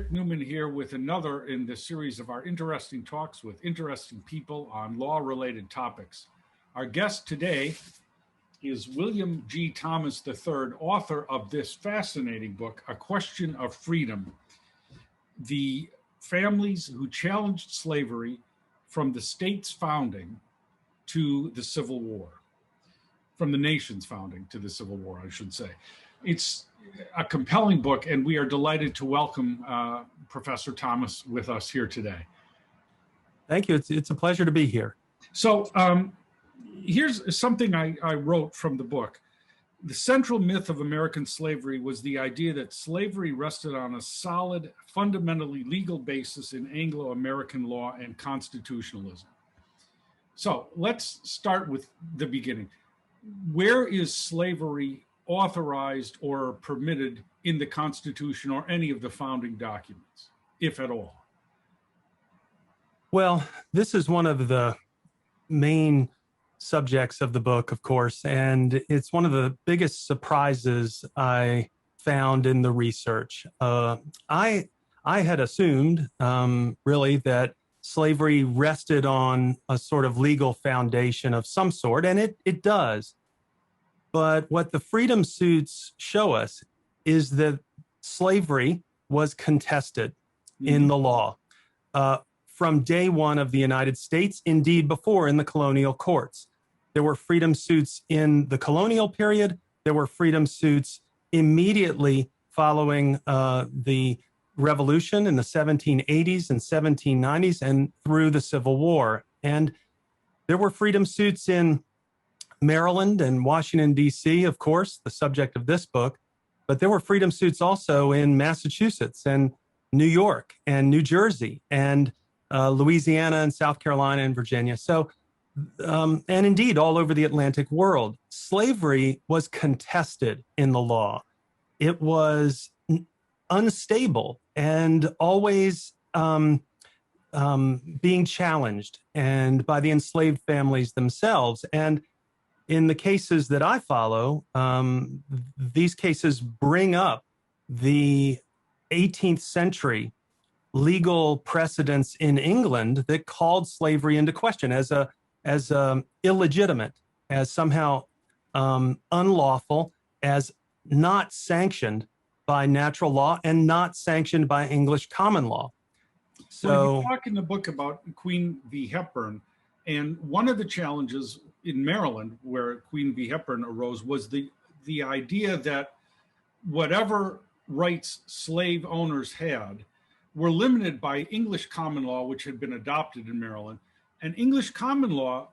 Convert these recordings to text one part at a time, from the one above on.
Dick Newman here with another in the series of our interesting talks with interesting people on law-related topics. Our guest today is William G. Thomas III, author of this fascinating book, A Question of Freedom: The Families Who Challenged Slavery from the State's Founding to the Civil War. From the nation's founding to the Civil War, I should say. It's a compelling book, and we are delighted to welcome Professor Thomas with us here today. Thank you. It's a pleasure to be here. So here's something I wrote from the book. The central myth of American slavery was the idea that slavery rested on a solid, fundamentally legal basis in Anglo-American law and constitutionalism. So let's start with the beginning. Where is slavery authorized or permitted in the Constitution or any of the founding documents, if at all? Well, this is one of the main subjects of the book, of course, and it's one of the biggest surprises I found in the research. I had assumed, really, that slavery rested on a sort of legal foundation of some sort, and it does. But what the freedom suits show us is that slavery was contested in the law from day one of the United States, indeed before in the colonial courts. There were freedom suits in the colonial period. There were freedom suits immediately following the Revolution in the 1780s and 1790s and through the Civil War. And there were freedom suits in Maryland and Washington, D.C., of course, the subject of this book, but there were freedom suits also in Massachusetts and New York and New Jersey and Louisiana and South Carolina and Virginia. So, and indeed all over the Atlantic world, slavery was contested in the law. It was unstable and always being challenged and by the enslaved families themselves. And in the cases that I follow, these cases bring up the 18th century legal precedents in England that called slavery into question as illegitimate, as somehow unlawful, as not sanctioned by natural law and not sanctioned by English common law. So you talk in the book about Queen v. Hepburn, and one of the challenges in Maryland where Queen v. Hepburn arose was the idea that whatever rights slave owners had were limited by English common law, which had been adopted in Maryland. And English common law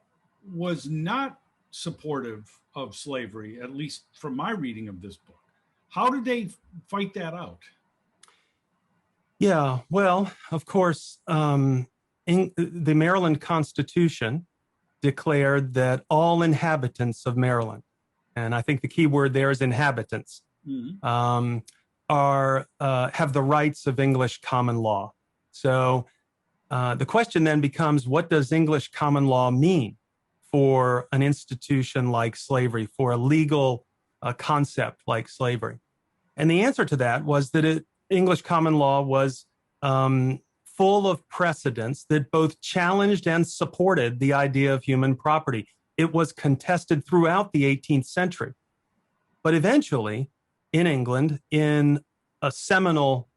was not supportive of slavery, at least from my reading of this book. How did they fight that out? Yeah, well, of course, the Maryland Constitution declared that all inhabitants of Maryland, and I think the key word there is inhabitants, have the rights of English common law. So the question then becomes, what does English common law mean for an institution like slavery, for a legal concept like slavery? And the answer to that was that English common law was full of precedents that both challenged and supported the idea of human property. It was contested throughout the 18th century. But eventually, in England, in a seminal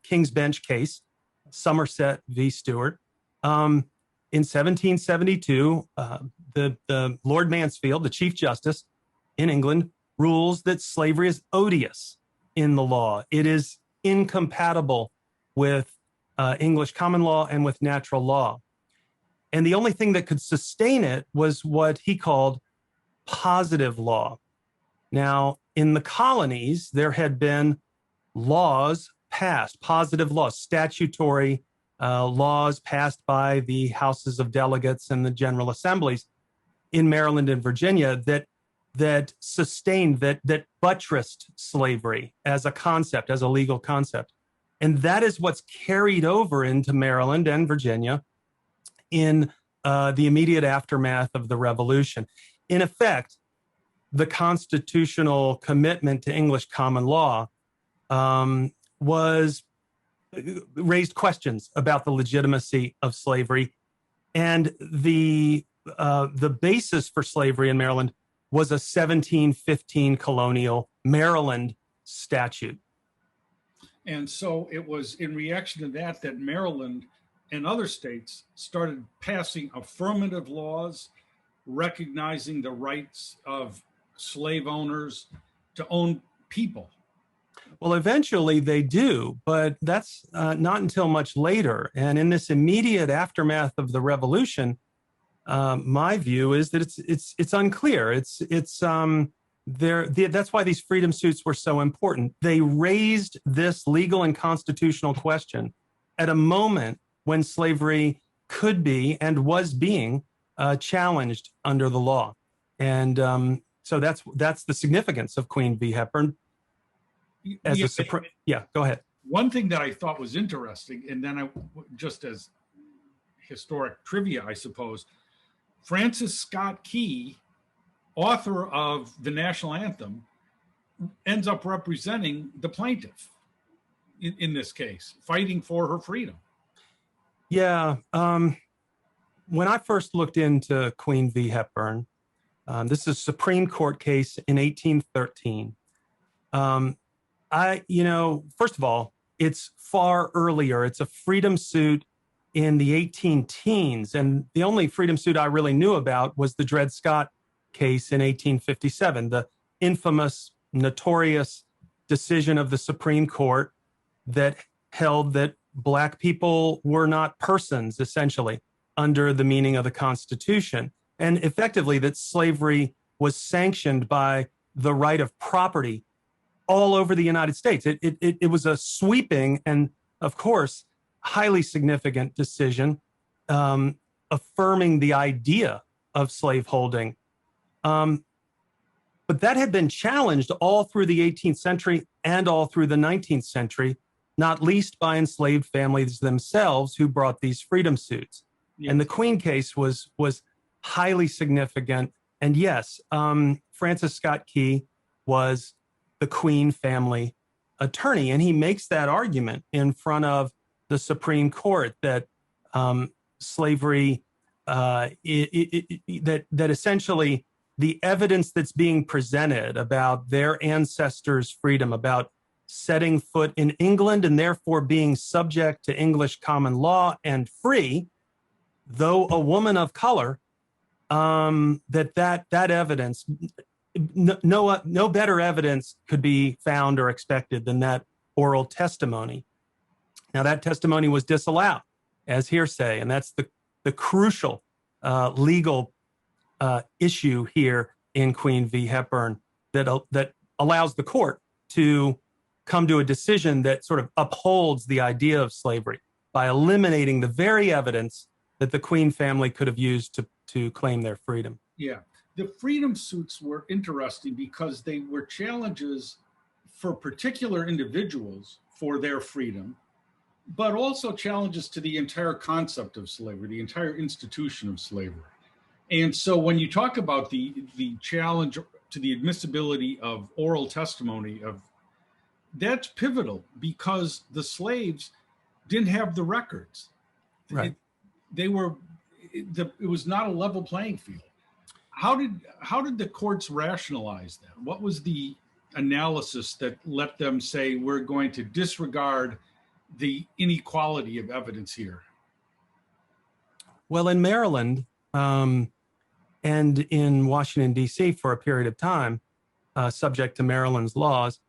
King's Bench case, Somerset v. Stewart, in 1772, the Lord Mansfield, the Chief Justice in England, rules that slavery is odious in the law. It is incompatible with English common law and with natural law. And the only thing that could sustain it was what he called positive law. Now, in the colonies, there had been laws passed, positive laws, statutory laws passed by the houses of delegates and the general assemblies in Maryland and Virginia that sustained, that buttressed slavery as a concept, as a legal concept. And that is what's carried over into Maryland and Virginia in the immediate aftermath of the Revolution. In effect, the constitutional commitment to English common law was raised questions about the legitimacy of slavery. And the basis for slavery in Maryland was a 1715 colonial Maryland statute. And so it was in reaction to that that Maryland and other states started passing affirmative laws recognizing the rights of slave owners to own people. Well, eventually they do, but that's not until much later. And in this immediate aftermath of the revolution, my view is that it's unclear. That's why these freedom suits were so important. They raised this legal and constitutional question at a moment when slavery could be and was being challenged under the law. And so that's the significance of Queen v. Hepburn. Go ahead. One thing that I thought was interesting, and then just as historic trivia, I suppose, Francis Scott Key, author of the national anthem, ends up representing the plaintiff in this case, fighting for her freedom. Yeah. When I first looked into Queen v. Hepburn, this is a Supreme Court case in 1813. First of all, it's far earlier. It's a freedom suit in the 18-teens. And the only freedom suit I really knew about was the Dred Scott case in 1857, the infamous, notorious decision of the Supreme Court that held that Black people were not persons, essentially, under the meaning of the Constitution. And effectively that slavery was sanctioned by the right of property all over the United States. It was a sweeping and, of course, highly significant decision affirming the idea of slaveholding. But that had been challenged all through the 18th century and all through the 19th century, not least by enslaved families themselves who brought these freedom suits. Yes. And the Queen case was highly significant. And yes, Francis Scott Key was the Queen family attorney, and he makes that argument in front of the Supreme Court that slavery, that essentially the evidence that's being presented about their ancestors' freedom, about setting foot in England and therefore being subject to English common law and free, though a woman of color, that evidence, no better evidence could be found or expected than that oral testimony. Now, that testimony was disallowed as hearsay, and that's the crucial legal issue here in Queen v. Hepburn that allows the court to come to a decision that sort of upholds the idea of slavery by eliminating the very evidence that the Queen family could have used to claim their freedom. Yeah. The freedom suits were interesting because they were challenges for particular individuals for their freedom, but also challenges to the entire concept of slavery, the entire institution of slavery. And so when you talk about the challenge to the admissibility of oral testimony, that's pivotal because the slaves didn't have the records. Right. It was not a level playing field. How did the courts rationalize that? What was the analysis that let them say we're going to disregard the inequality of evidence here? Well, in Maryland and in Washington, D.C. for a period of time, subject to Maryland's laws,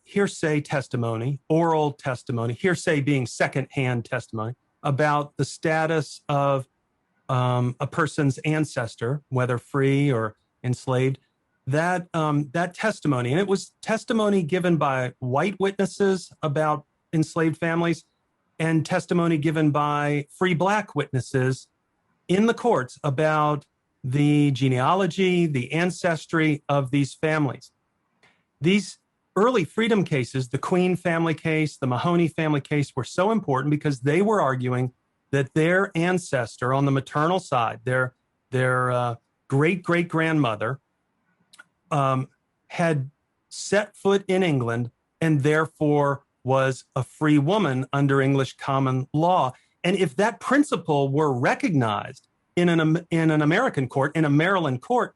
hearsay testimony, oral testimony, hearsay being secondhand testimony about the status of a person's ancestor, whether free or enslaved, that testimony, and it was testimony given by white witnesses about enslaved families and testimony given by free Black witnesses in the courts about the genealogy, the ancestry of these families. These early freedom cases, the Queen family case, the Mahoney family case, were so important because they were arguing that their ancestor on the maternal side, their great-great-grandmother, had set foot in England and therefore was a free woman under English common law. And if that principle were recognized in an American court, in a Maryland court,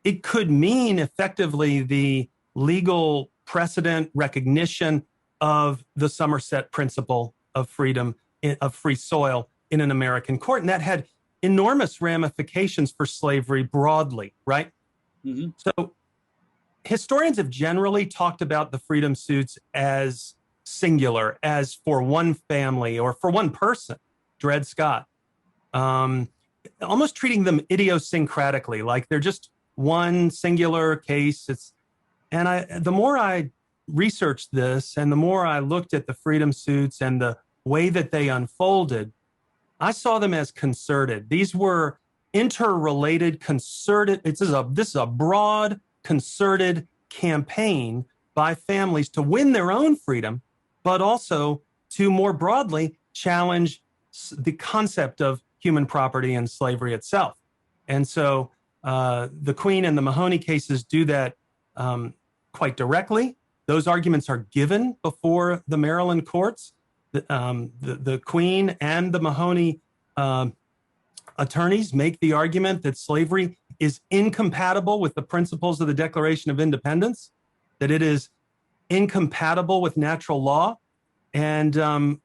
it could mean effectively the legal precedent recognition of the Somerset principle of freedom, of free soil in an American court. And that had enormous ramifications for slavery broadly, right? Mm-hmm. So historians have generally talked about the freedom suits as singular, as for one family or for one person, Dred Scott, almost treating them idiosyncratically, like they're just one singular case. The more I researched this and the more I looked at the freedom suits and the way that they unfolded, I saw them as concerted. These were interrelated, concerted. This is a broad, concerted campaign by families to win their own freedom, but also to more broadly challenge the concept of human property and slavery itself. And so the Queen and the Mahoney cases do that quite directly. Those arguments are given before the Maryland courts. The Queen and the Mahoney attorneys make the argument that slavery is incompatible with the principles of the Declaration of Independence, that it is incompatible with natural law. And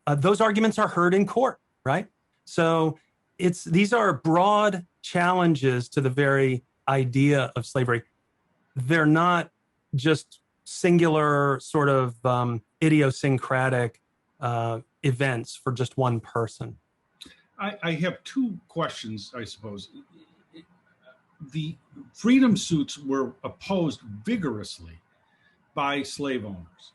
those arguments are heard in court, right? So these are broad challenges to the very idea of slavery. They're not just singular sort of idiosyncratic events for just one person. I have two questions, I suppose. The freedom suits were opposed vigorously by slave owners.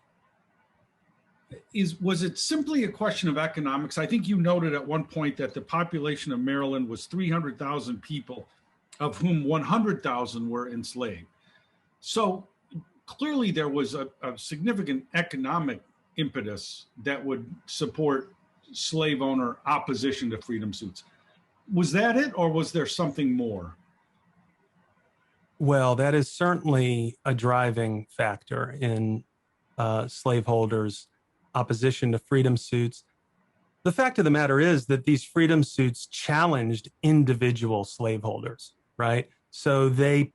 Was it simply a question of economics? I think you noted at one point that the population of Maryland was 300,000 people, of whom 100,000 were enslaved. So clearly there was a significant economic impetus that would support slave owner opposition to freedom suits. Was that it, or was there something more? Well, that is certainly a driving factor in slaveholders' opposition to freedom suits. The fact of the matter is that these freedom suits challenged individual slaveholders, right? So they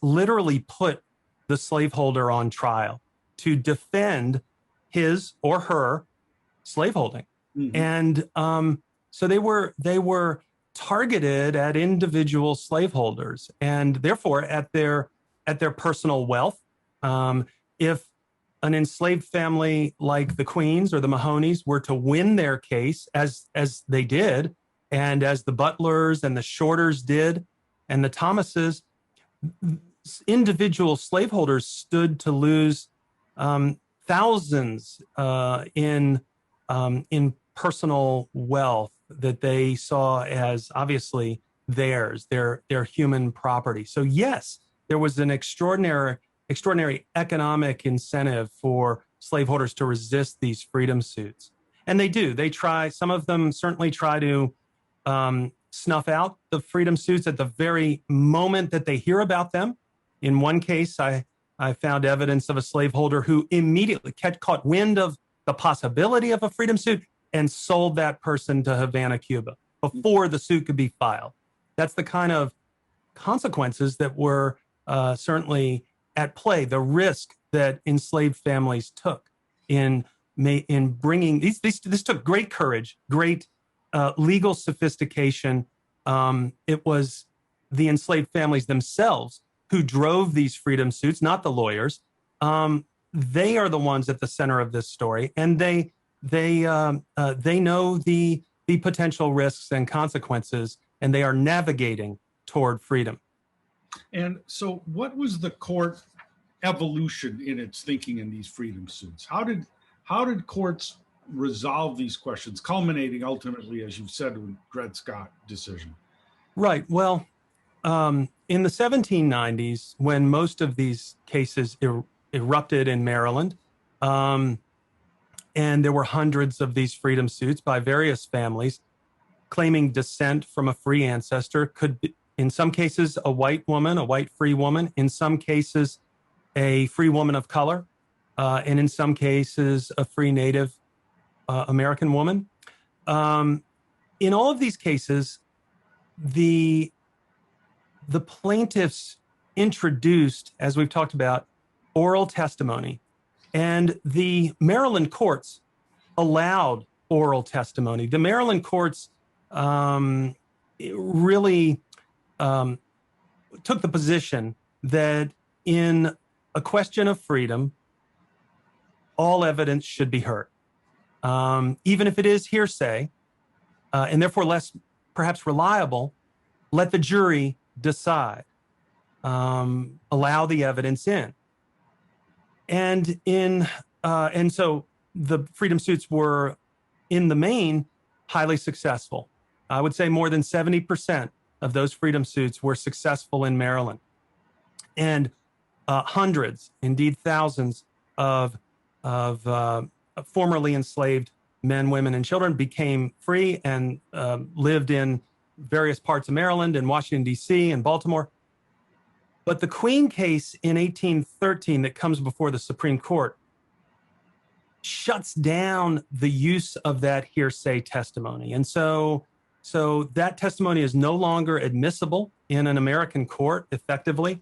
literally put the slaveholder on trial to defend his or her slaveholding. Mm-hmm. And so they were targeted at individual slaveholders and therefore at their personal wealth. If an enslaved family like the Queens or the Mahonies were to win their case, as they did, and as the Butlers and the Shorters did, and the Thomases, individual slaveholders stood to lose thousands in personal wealth that they saw as obviously theirs, their human property. So yes, there was an extraordinary economic incentive for slaveholders to resist these freedom suits. And they do. Some of them certainly try to snuff out the freedom suits at the very moment that they hear about them. In one case, I found evidence of a slaveholder who immediately caught wind of the possibility of a freedom suit and sold that person to Havana, Cuba, before the suit could be filed. That's the kind of consequences that were certainly at play, the risk that enslaved families took in bringing these. This took great courage, great legal sophistication. It was the enslaved families themselves who drove these freedom suits, not the lawyers. They are the ones at the center of this story, and they know the potential risks and consequences, and they are navigating toward freedom. And so what was the court evolution in its thinking in these freedom suits? How did courts resolve these questions, culminating ultimately, as you've said, with Dred Scott decision? Right. Well, in the 1790s, when most of these cases erupted in Maryland, and there were hundreds of these freedom suits by various families claiming descent from a free ancestor, could be, in some cases, a white woman, a white free woman, in some cases, a free woman of color. and in some cases, a free Native American woman. In all of these cases, the plaintiffs introduced, as we've talked about, oral testimony, and the Maryland courts allowed oral testimony. The Maryland courts really took the position that in a question of freedom, all evidence should be heard, even if it is hearsay, and therefore less perhaps reliable. Let the jury decide. Allow the evidence in, and so the freedom suits were, in the main, highly successful. I would say more than 70% of those freedom suits were successful in Maryland, and hundreds, indeed thousands, of formerly enslaved men, women, and children became free and lived in various parts of Maryland and Washington, D.C. and Baltimore. But the Queen case in 1813 that comes before the Supreme Court shuts down the use of that hearsay testimony. And so that testimony is no longer admissible in an American court effectively.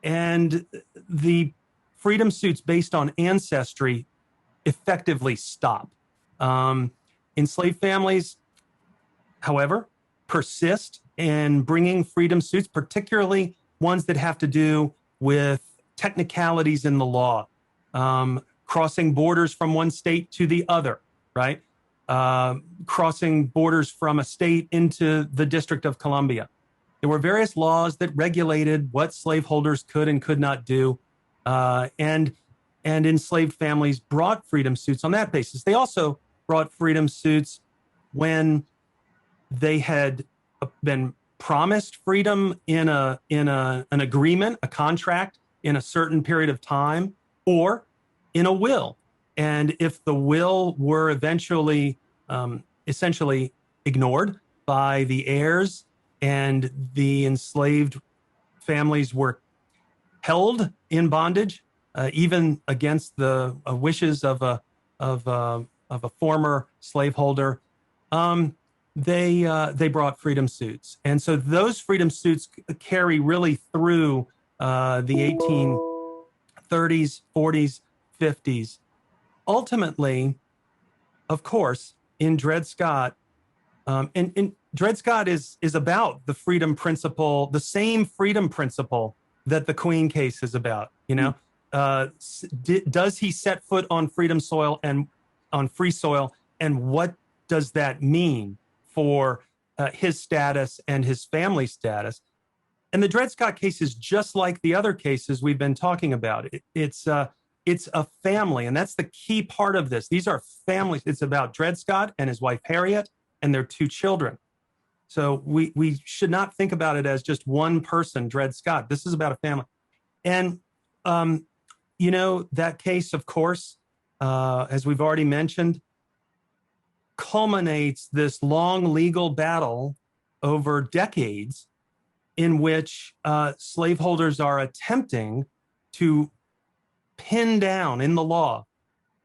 And the freedom suits based on ancestry effectively stop. Enslaved families, however, persist in bringing freedom suits, particularly ones that have to do with technicalities in the law, crossing borders from one state to the other, right? Crossing borders from a state into the District of Columbia. There were various laws that regulated what slaveholders could and could not do, and enslaved families brought freedom suits on that basis. They also brought freedom suits when they had been promised freedom in an agreement, a contract in a certain period of time, or in a will. And if the will were eventually essentially ignored by the heirs and the enslaved families were held in bondage, even against the wishes of a former slaveholder, they brought freedom suits. And so those freedom suits carry really through the 1830s, 40s, 50s. Ultimately, of course, in Dred Scott, and Dred Scott is about the freedom principle, the same freedom principle that the Queen case is about. You know, does he set foot on freedom soil and on free soil, and what does that mean for his status and his family status? And the Dred Scott case is just like the other cases we've been talking about. It's a family, and that's the key part of this. These are families. It's about Dred Scott and his wife Harriet and their two children. So we should not think about it as just one person, Dred Scott. This is about a family. And, you know, that case, of course, as we've already mentioned, culminates this long legal battle over decades in which slaveholders are attempting to pin down in the law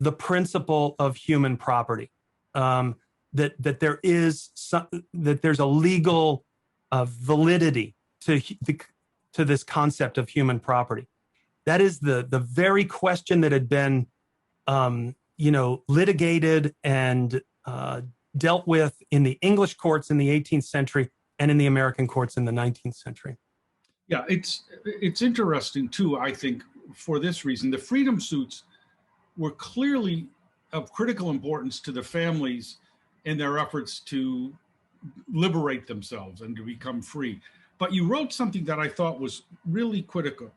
the principle of human property, that there is that there's a legal validity to this concept of human property. That is the very question that had been litigated and dealt with in the English courts in the 18th century and in the American courts in the 19th century. Yeah, it's interesting too, I think, for this reason. The freedom suits were clearly of critical importance to the families in their efforts to liberate themselves and to become free. But you wrote something that I thought was really critical.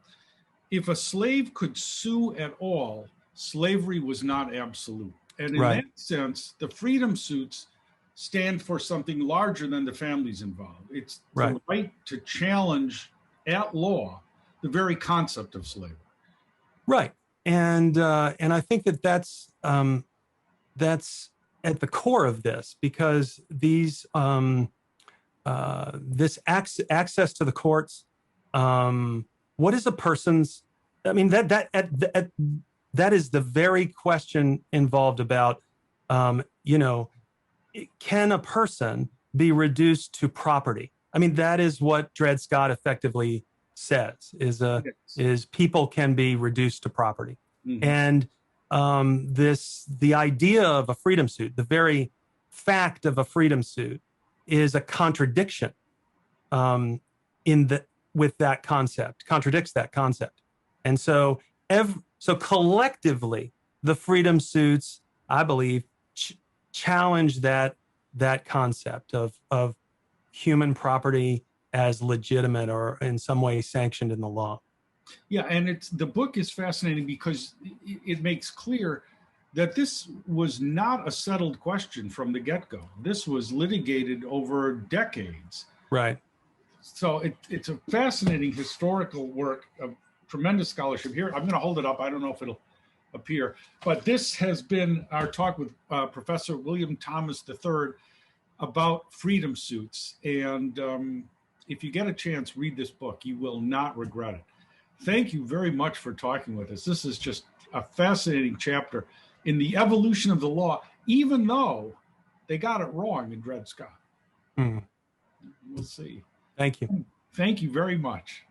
If a slave could sue at all, slavery was not absolute. And in that sense, the freedom suits stand for something larger than the families involved. It's the right to challenge at law the very concept of slavery. Right. And I think that's at the core of this, because these this access to the courts, what is a person's? I mean, that that is the very question involved about, you know, can a person be reduced to property? I mean, that is what Dred Scott effectively says, is people can be reduced to property. Mm-hmm. And the idea of a freedom suit, the very fact of a freedom suit, is a contradiction with that concept, contradicts that concept. And so collectively, the freedom suits, I believe, challenge that concept of human property as legitimate or in some way sanctioned in the law. Yeah, and the book is fascinating because it makes clear that this was not a settled question from the get-go. This was litigated over decades. Right. So it's a fascinating historical work of tremendous scholarship. Here, I'm going to hold it up. I don't know if it'll appear, but this has been our talk with Professor William Thomas III about freedom suits. And if you get a chance, read this book. You will not regret it. Thank you very much for talking with us. This is just a fascinating chapter in the evolution of the law, even though they got it wrong in Dred Scott. We'll see. Thank you. Thank you very much.